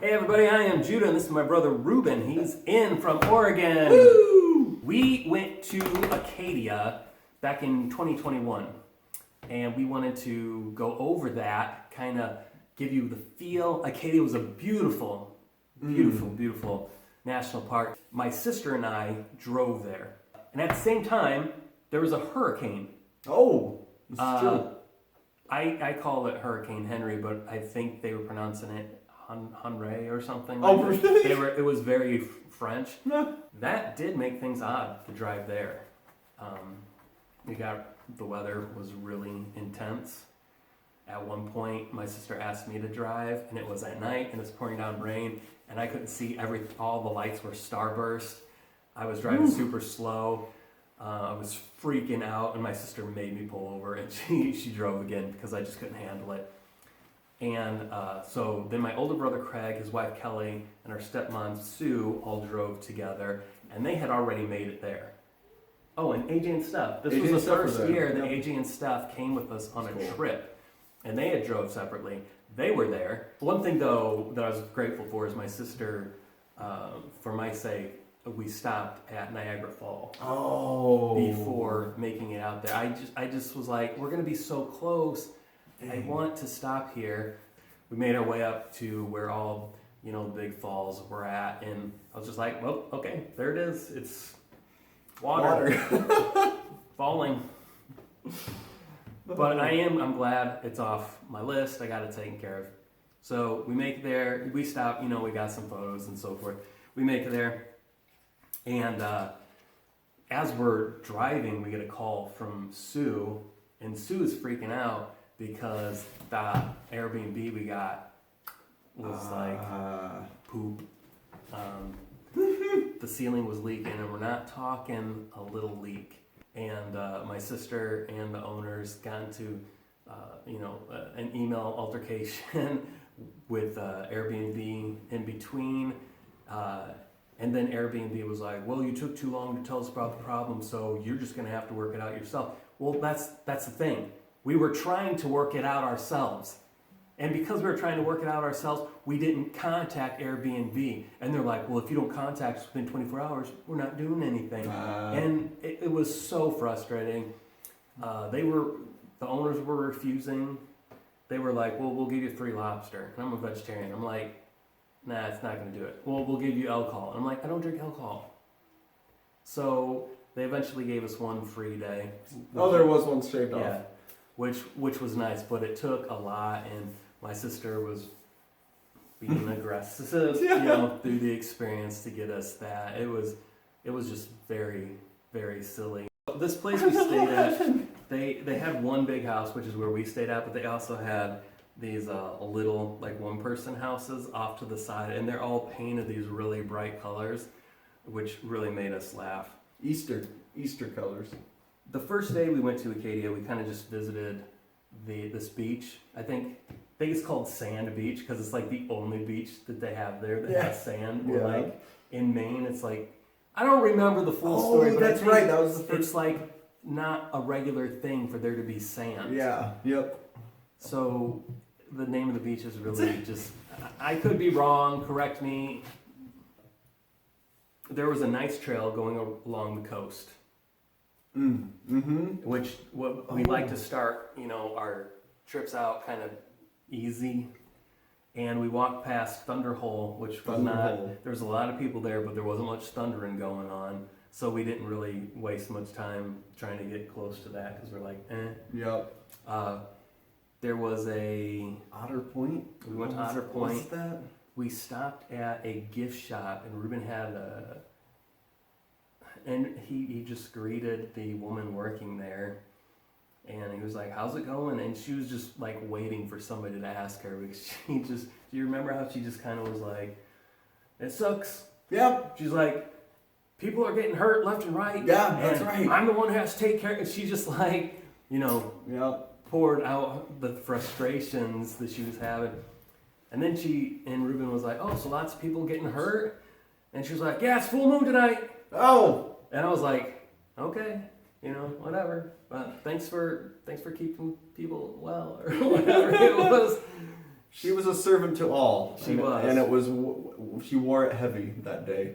Hey everybody, I am Judah, and this is my brother Reuben. He's in from Oregon. Woo! We went to Acadia back in 2021, and we wanted to go over that, kind of give you the feel. Acadia was a beautiful national park. My sister and I drove there, and at the same time, there was a hurricane. Oh, it's true. I call it Hurricane Henry, but I think they were pronouncing it Henry or something. Oh, like really? It was very French. No. That did make things odd to drive there. The weather was really intense. At one point, my sister asked me to drive, and it was at night, and it's pouring down rain, and I couldn't see all the lights were starburst. I was driving super slow. I was freaking out, and my sister made me pull over, and she drove again because I just couldn't handle it. And so then my older brother Craig, his wife Kelly, and our stepmom Sue all drove together, and they had already made it there. Oh, and AJ and Steph. This was the first year that AJ and Steph came with us on a trip, and they had drove separately. They were there. One thing, though, that I was grateful for is my sister, for my sake, we stopped at Niagara Falls before making it out there. I just was like, we're going to be so close. I want to stop here. We made our way up to where all, the big falls were at, and I was just like, well, okay, there it is. It's water. Falling. But I'm glad it's off my list. I got it taken care of. So we make it there. We stop, we got some photos and so forth. We make it there. And as we're driving, we get a call from Sue, and Sue is freaking out because the Airbnb we got was like poop. The ceiling was leaking, and we're not talking a little leak. And my sister and the owners got into, an email altercation with Airbnb in between. And then Airbnb was like, well, you took too long to tell us about the problem, so you're just going to have to work it out yourself. Well, that's the thing. We were trying to work it out ourselves. And because we were trying to work it out ourselves, we didn't contact Airbnb. And they're like, well, if you don't contact us within 24 hours, we're not doing anything. And it was so frustrating. The owners were refusing. They were like, well, we'll give you 3 lobster. And I'm a vegetarian. I'm like, nah, it's not going to do it. Well, we'll give you alcohol. And I'm like, I don't drink alcohol. So they eventually gave us 1 free day. Oh, there was one shaved off. Yeah, which was nice, but it took a lot, and my sister was being aggressive, through the experience to get us that. It was just very, very silly. This place we stayed at, they had one big house, which is where we stayed at, but they also had these little, like, one-person houses off to the side, and they're all painted these really bright colors, which really made us laugh. Easter colors. The first day we went to Acadia, we kind of just visited this beach. I think it's called Sand Beach because it's like the only beach that they have there that has sand. Or like in Maine, it's like, I don't remember the full story. But that's right. That was the first. It's like not a regular thing for there to be sand. Yeah. Yep. So the name of the beach is really just, I could be wrong, correct me. There was a nice trail going along the coast. Which we like to start, our trips out kind of easy. And we walked past Thunderhole, which was there was a lot of people there, but there wasn't much thundering going on. So we didn't really waste much time trying to get close to that because we're like, Yep. There was a Otter Point. We went to Otter Point. What's that? We stopped at a gift shop, and Reuben had and he just greeted the woman working there, and he was like, how's it going? And she was just like waiting for somebody to ask her, because do you remember how she just kind of was like, it sucks. Yep. She's like, people are getting hurt left and right. Yeah, that's right. I'm the one who has to take care. And she just like, poured out the frustrations that she was having. And then Reuben was like, oh, so lots of people getting hurt? And she was like, yeah, it's full moon tonight. Oh. And I was like, okay, whatever. But thanks for keeping people well, or whatever it was. She was a servant to all. She was. And it was, she wore it heavy that day.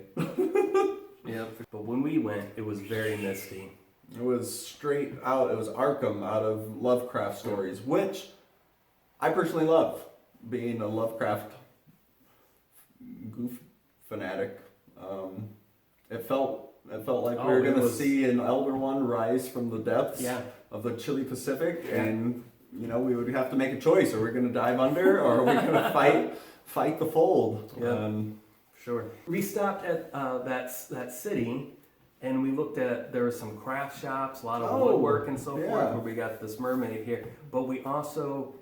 Yeah, but when we went, it was very misty. It was straight out, it was Arkham out of Lovecraft stories, which I personally love, being a Lovecraft goof fanatic. It felt like we were going to see an Elder One rise from the depths of the chilly Pacific, and you know, we would have to make a choice: are we going to dive under, or are we going to fight the fold? Yeah, sure. We stopped at that city, and we looked at, there were some craft shops, a lot of woodwork and so forth, where we got this mermaid here. But we also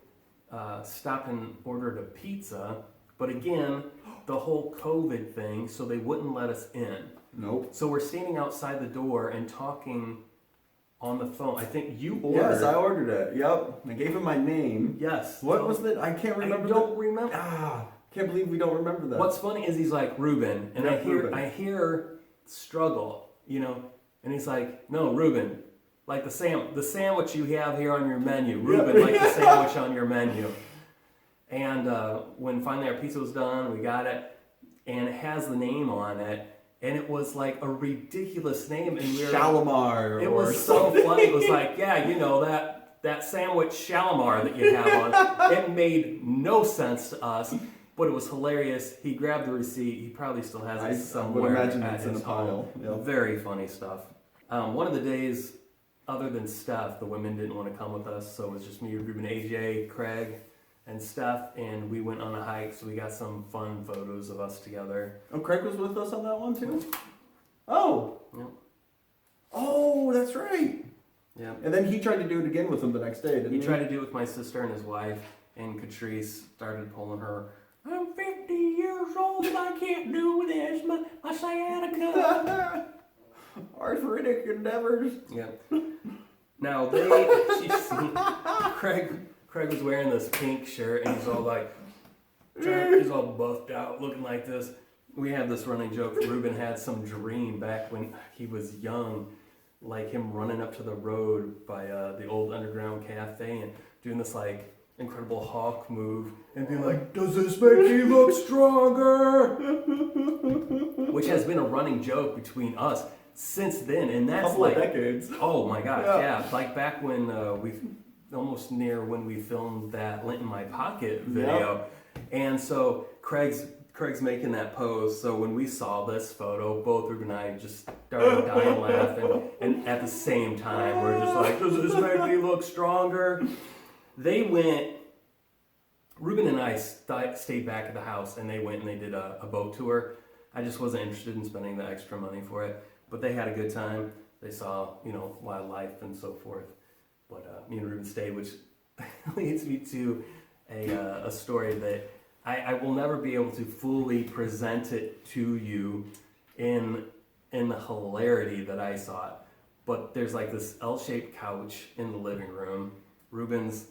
stopped and ordered a pizza. But again, the whole COVID thing, so they wouldn't let us in. Nope. So we're standing outside the door and talking on the phone. I think you ordered. Yes, I ordered it. Yep. I gave him my name. Yes. What was it? I can't remember. I don't remember. Can't believe we don't remember that. What's funny is he's like, Reuben, and Reuben. I hear struggle, you know, and he's like, no, Reuben, like the sandwich you have here on your menu. Reuben, like the sandwich on your menu. And when finally our pizza was done, we got it, and it has the name on it, and it was like a ridiculous name. And Shalimar. It was so funny. It was like, yeah, you know, that sandwich Shalimar that you have on. It made no sense to us, but it was hilarious. He grabbed the receipt. He probably still has it somewhere. I would imagine at it's in a his pile. home. Yep. Very funny stuff. One of the days, other than Steph, the women didn't want to come with us, so it was just me, Reuben, AJ, Craig, and Steph, and we went on a hike, so we got some fun photos of us together. Oh, Craig was with us on that one too? Oh! Yep. Oh, that's right! Yeah. And then he tried to do it again with him the next day, didn't he? He tried to do it with my sister and his wife, and Catrice started pulling her, I'm 50 years old and I can't do this, my sciatica. Arthritic endeavors. Yeah. Now Craig was wearing this pink shirt, and he's all like, he's all buffed out, looking like this. We have this running joke. Reuben had some dream back when he was young, like him running up to the road by the old underground cafe and doing this like Incredible Hulk move and being like, does this make me look stronger? Which has been a running joke between us since then, and that's couple like of decades. Oh my gosh, yeah. Like back when we almost near when we filmed that Lint in My Pocket video. Yep. And so Craig's making that pose. So when we saw this photo, both Reuben and I just started dying laughing. And at the same time, we're just like, does this make me look stronger? Reuben and I stayed back at the house, and they went and they did a boat tour. I just wasn't interested in spending the extra money for it. But they had a good time. They saw, you know, wildlife and so forth. But me and Reuben stayed, which leads me to a story that I will never be able to fully present it to you in the hilarity that I saw it. But there's like this L-shaped couch in the living room. Reuben's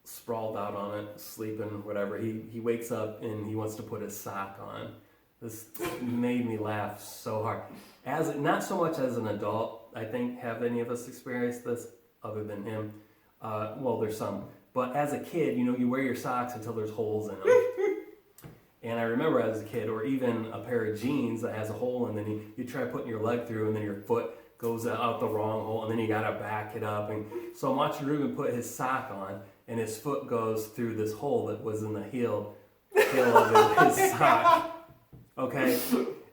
sprawled out on it, sleeping, whatever. He wakes up and he wants to put his sock on. This made me laugh so hard. Not so much as an adult, I think, have any of us experienced this other than him. Well, there's some. But as a kid, you know, you wear your socks until there's holes in them. And I remember as a kid, or even a pair of jeans that has a hole, and then you try putting your leg through, and then your foot goes out the wrong hole, and then you gotta back it up. And so I'm watching Reuben put his sock on, and his foot goes through this hole that was in the heel of his sock. Okay,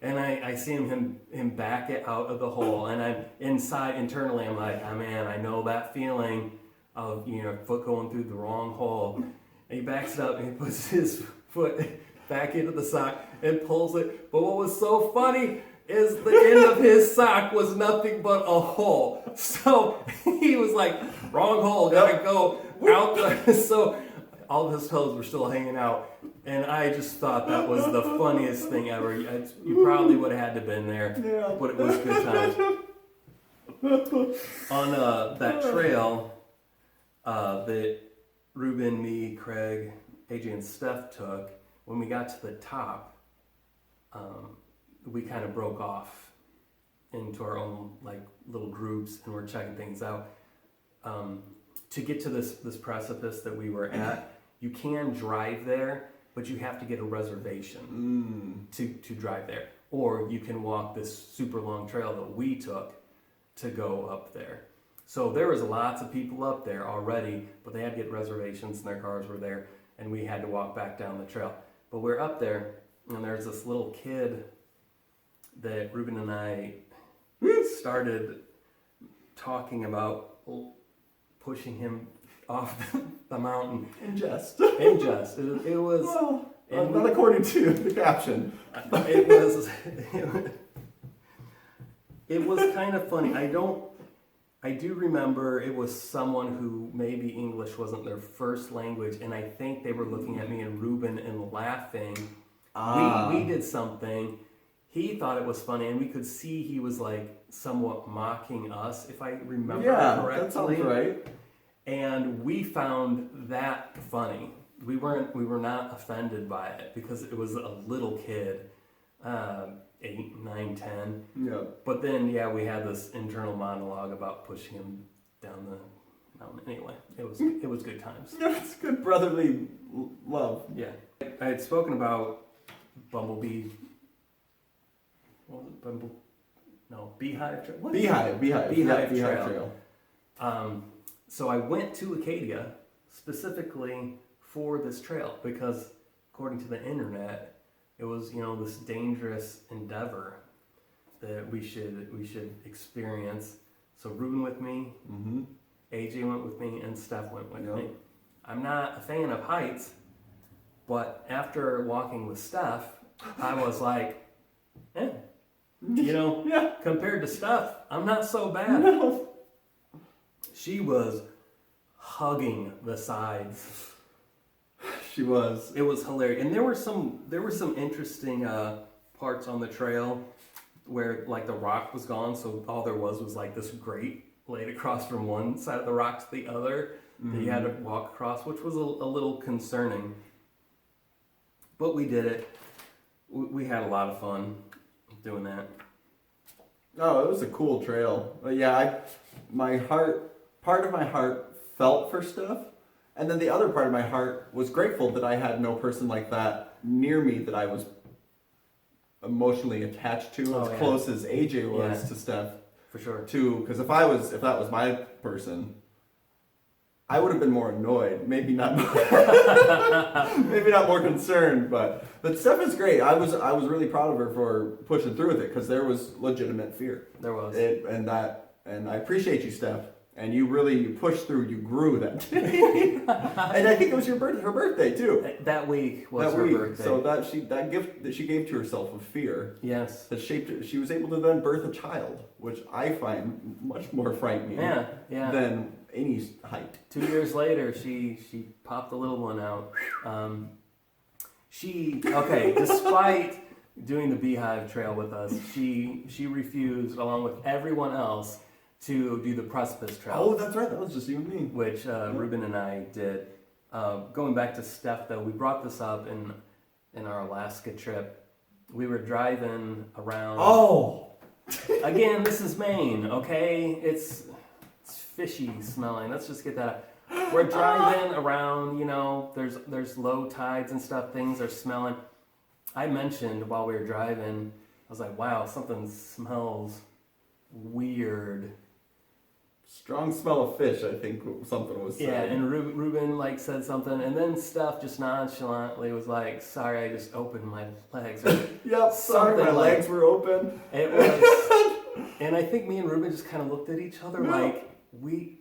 and I see him back it out of the hole, and I'm internally, I'm like, oh man, I know that feeling of, you know, foot going through the wrong hole. And he backs it up and he puts his foot back into the sock and pulls it. But what was so funny is the end of his sock was nothing but a hole. So he was like, wrong hole, gotta go out there. So all of his toes were still hanging out. And I just thought that was the funniest thing ever. You probably would have had to have been there, but it was good times. On that trail that Reuben, me, Craig, AJ, and Steph took, when we got to the top, we kind of broke off into our own like little groups, and we're checking things out. To get to this precipice that we were at, You can drive there, but you have to get a reservation to drive there. Or you can walk this super long trail that we took to go up there. So there was lots of people up there already, but they had to get reservations and their cars were there, and we had to walk back down the trail. But we're up there, and there's this little kid that Reuben and I started talking about pushing him off the mountain. In jest. In jest. It was... Well, not according to the caption. It was... It was kind of funny. I do remember it was someone who maybe English wasn't their first language, and I think they were looking at me and Reuben and laughing. We did something. He thought it was funny, and we could see he was like somewhat mocking us, if I remember correctly. Yeah, that sounds right. And we found that funny. We were not offended by it because it was a little kid. 8, 9, 10. Yeah. But then, we had this internal monologue about pushing him down the mountain. Anyway, it was good times. It's good brotherly love. Yeah. I had spoken about Bumblebee. What was it? Beehive Trail? Beehive Trail. So I went to Acadia specifically for this trail because, according to the internet, it was, this dangerous endeavor that we should experience. So Reuben with me, AJ went with me, and Steph went with me. I'm not a fan of heights, but after walking with Steph, I was like, compared to Steph, I'm not so bad. No. She was hugging the sides. She was. It was hilarious, and there were some interesting parts on the trail where like the rock was gone, so all there was like this grate laid across from one side of the rock to the other that you had to walk across, which was a little concerning. But we did it. We had a lot of fun doing that. Oh, it was a cool trail. But part of my heart felt for stuff. And then the other part of my heart was grateful that I had no person like that near me that I was emotionally attached to, as close as AJ was to Steph. For sure. Because if that was my person, I would have been more annoyed. Maybe not more concerned, but Steph is great. I was really proud of her for pushing through with it because there was legitimate fear. There was. And I appreciate you, Steph. And you pushed through, you grew that day. And I think it was her birthday too. That week was her birthday. So that gift that she gave to herself of fear. Yes. That she was able to then birth a child, which I find much more frightening than any height. 2 years later, she popped the little one out. Despite doing the Beehive Trail with us, she refused, along with everyone else, to do the Precipice Trail. Oh, that's right. That was just you and me. Which Reuben and I did. Going back to Steph, though, we brought this up in our Alaska trip. We were driving around. Oh! Again, this is Maine, okay? It's fishy smelling. Let's just get that out. We're driving around, there's low tides and stuff. Things are smelling. I mentioned while we were driving, I was like, wow, something smells weird. Strong smell of fish, I think something was said. Yeah, and Reuben said something, and then Steph just nonchalantly was like, sorry, I just opened my legs. Yep, sorry, my legs were open. It was, and I think me and Reuben just kind of looked at each other like,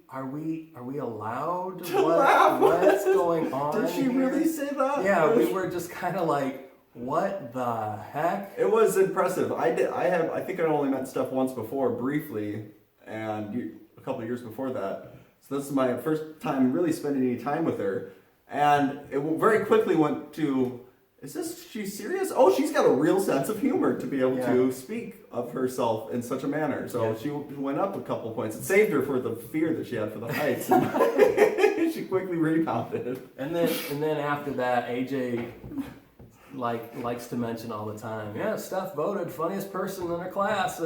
are we allowed? To laugh? What's going on? Did she really say that? Yeah, we were just kind of like, what the heck? It was impressive. I think I only met Steph once before, briefly, and a couple of years before that. So this is my first time really spending any time with her. And it very quickly went to, she's serious? Oh, she's got a real sense of humor to be able to speak of herself in such a manner. So she went up a couple points. It saved her for the fear that she had for the heights. She quickly rebounded. And then after that, AJ likes to mention all the time, Steph voted funniest person in her class,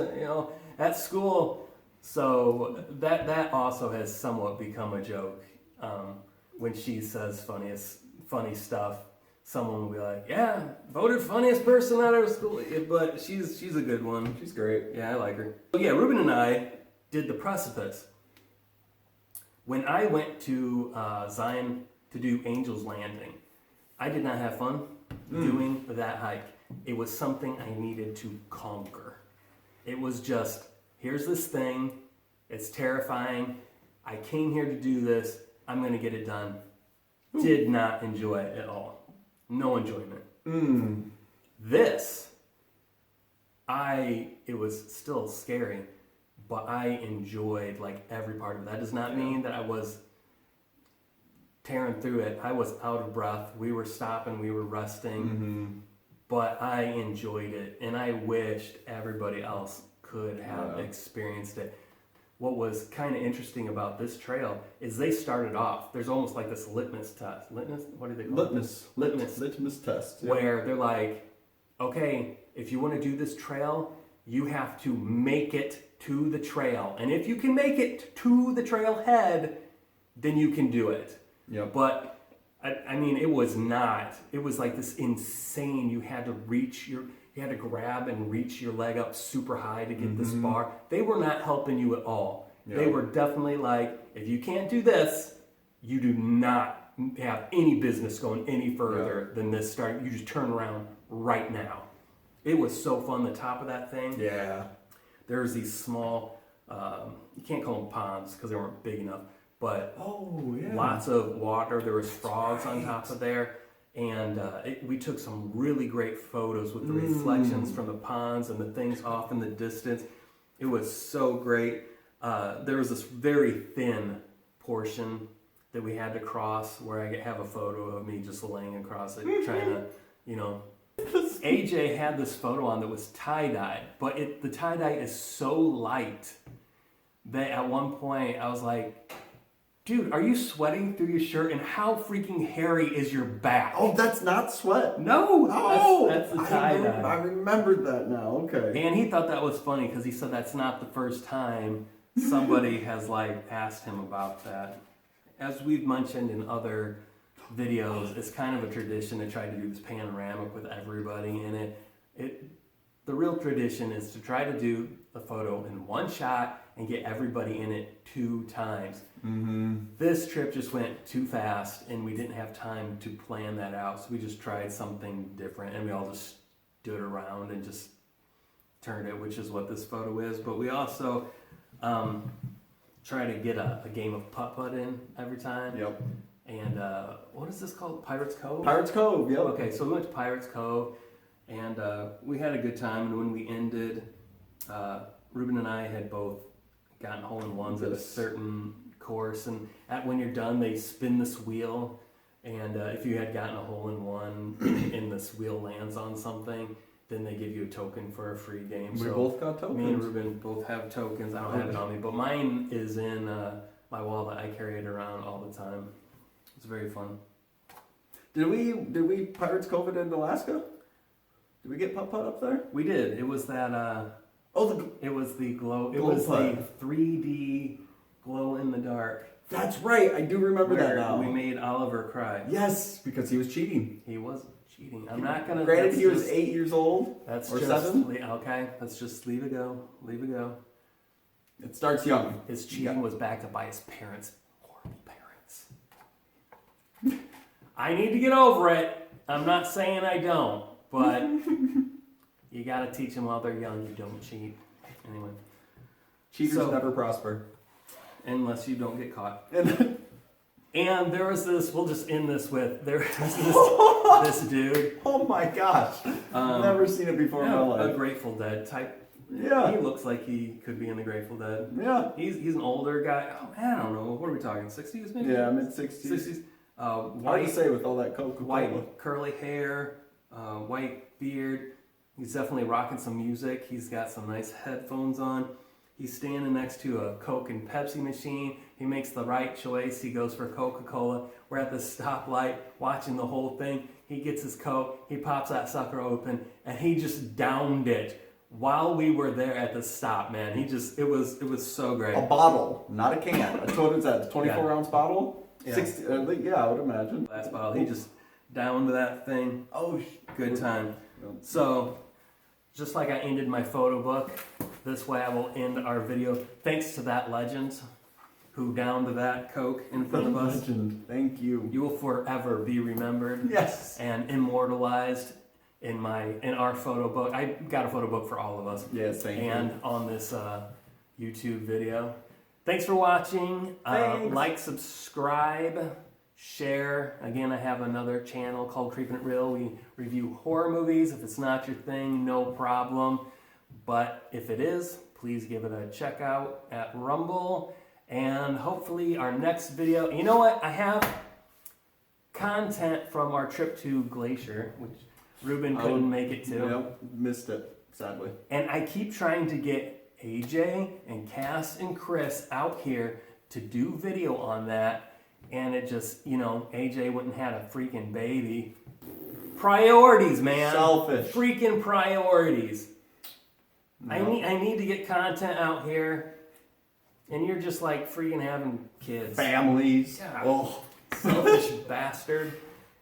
at school. So that also has somewhat become a joke when she says funniest funny stuff. Someone will be like, yeah, voted funniest person out of school, but she's a good one. She's great. Yeah, I like her. So yeah, Reuben and I did the Precipice. When I went to Zion to do Angel's Landing, I did not have fun doing that hike. It was something I needed to conquer. It was just, here's this thing, it's terrifying, I came here to do this, I'm going to get it done. Did not enjoy it at all. No enjoyment. This, it was still scary, but I enjoyed like every part of it. That does not mean that I was tearing through it. I was out of breath. We were stopping, we were resting, but I enjoyed it, and I wished everybody else could have experienced it. What was kind of interesting about this trail is they started off, there's almost like this litmus test. What do they call it? Litmus test. Yeah. Where they're like, okay, if you want to do this trail, you have to make it to the trail. And if you can make it to the trailhead, then you can do it. Yeah. But, I mean, it was like this insane, you had to grab and reach your leg up super high to get this bar. They were not helping you at all. Yeah. They were definitely like, if you can't do this, you do not have any business going any further than this start. You just turn around right now. It was so fun, the top of that thing. Yeah. There's these small, you can't call them ponds because they weren't big enough, but lots of water. There was frogs on top of there. And we took some really great photos with the reflections from the ponds and the things off in the distance. It was so great. There was this very thin portion that we had to cross where I have a photo of me just laying across it, trying to, AJ had this photo on that was tie-dyed, but the tie-dye is so light that at one point I was like, dude, are you sweating through your shirt? And how freaking hairy is your back? Oh, that's not sweat. No, that's the tie-dye. I remembered that now. Okay. And he thought that was funny because he said that's not the first time somebody has asked him about that. As we've mentioned in other videos, it's kind of a tradition to try to do this panoramic with everybody in it. The real tradition is to try to do the photo in one shot and get everybody in it 2 times. This trip just went too fast and we didn't have time to plan that out, so we just tried something different and we all just stood around and just turned it, which is what this photo is. But we also try to get a game of putt-putt in every time. Yep. And what is this called? Pirates Cove? Pirates Cove, yep. Okay, so we went to Pirates Cove and we had a good time, and when we ended, Reuben and I had both gotten hole-in-ones at a certain course, and when you're done, they spin this wheel, and if you had gotten a hole-in-one and this wheel lands on something, then they give you a token for a free game. We both got tokens. Me and Reuben both have tokens. I don't have it on me, but mine is in my wallet. I carry it around all the time. It's very fun. Did we Pirates Cove it in Alaska? Did we get putt-putt up there? We did. It was that it was the glow. It was putt. the 3D glow in the dark. That's right. I do remember that now. We made Oliver cry. Yes, because he was cheating. He was cheating. I'm not gonna. Granted, he was 8 years old. That's or just 7. Okay. Let's just leave it go. Leave it go. It starts young. His cheating was backed up by his parents. Horrible parents. I need to get over it. I'm not saying I don't, but you got to teach them while they're young. You don't cheat. Anyway. Cheaters never prosper. Unless you don't get caught. And there was this, we'll just end this with, there was this dude. Oh my gosh. Never seen it before in my life. A Grateful Dead type. Yeah. He looks like he could be in the Grateful Dead. Yeah. He's an older guy. Oh, man, I don't know. What are we talking? 60s maybe? Yeah, mid-60s. 60s. Hard to say with all that Coca-Cola. White curly hair, white beard. He's definitely rocking some music. He's got some nice headphones on. He's standing next to a Coke and Pepsi machine. He makes the right choice. He goes for Coca-Cola. We're at the stoplight watching the whole thing. He gets his Coke. He pops that sucker open, and he just downed it while we were there at the stop, man. It was so great. A bottle, not a can. What is that, a 24-ounce bottle? Yeah. 60, yeah, I would imagine. Last bottle. He just down to that thing. Oh, good time. Yep. So, just like I ended my photo book, this way I will end our video. Thanks to that legend who downed that Coke in front of us. Legend. Thank you. You will forever be remembered. Yes. And immortalized in our photo book. I got a photo book for all of us. Yes, thank you. And on this YouTube video. Thanks for watching. Thanks. Like, subscribe, share. Again, I have another channel called Creeping It Real. We review horror movies. If it's not your thing, no problem. But if it is, please give it a check out at Rumble. And hopefully our next video, you know what? I have content from our trip to Glacier, which Reuben couldn't make it to. Yep, missed it, sadly. And I keep trying to get AJ and Cass and Chris out here to do video on that. And it just, AJ went and had a freaking baby. Priorities, man. Selfish. Freaking priorities. No. I need to get content out here. And you're just like freaking having kids. Families. God. Oh. Selfish bastard.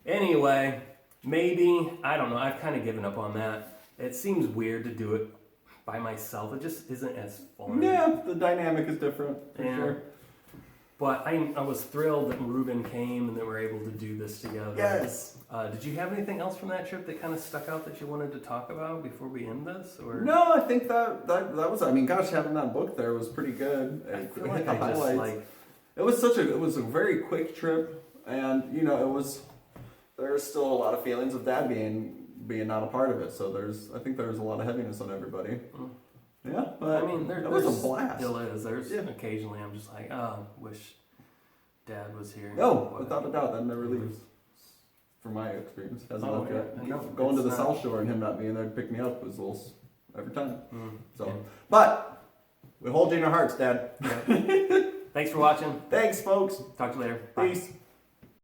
Anyway, maybe, I don't know, I've kind of given up on that. It seems weird to do it by myself. It just isn't as fun. Yeah, the dynamic is different, for sure. But I was thrilled that Reuben came and that we're able to do this together. Yes. Did you have anything else from that trip that kind of stuck out that you wanted to talk about before we end this? Or No, I think that was. I mean, gosh, having that book there was pretty good. I feel like I just like. It was a very quick trip, and there's still a lot of feelings of Dad being not a part of it. So I think there's a lot of heaviness on everybody. Mm. Yeah, but I mean, it was a blast. Still is. There's occasionally I'm just like, oh, wish Dad was here. No, without a doubt, that never leaves. From my experience, hasn't left yet. Going to the South Shore and him not being there to pick me up was a little every time. But we hold you in our hearts, Dad. Yeah. Thanks for watching. Thanks, folks. Talk to you later. Bye. Peace.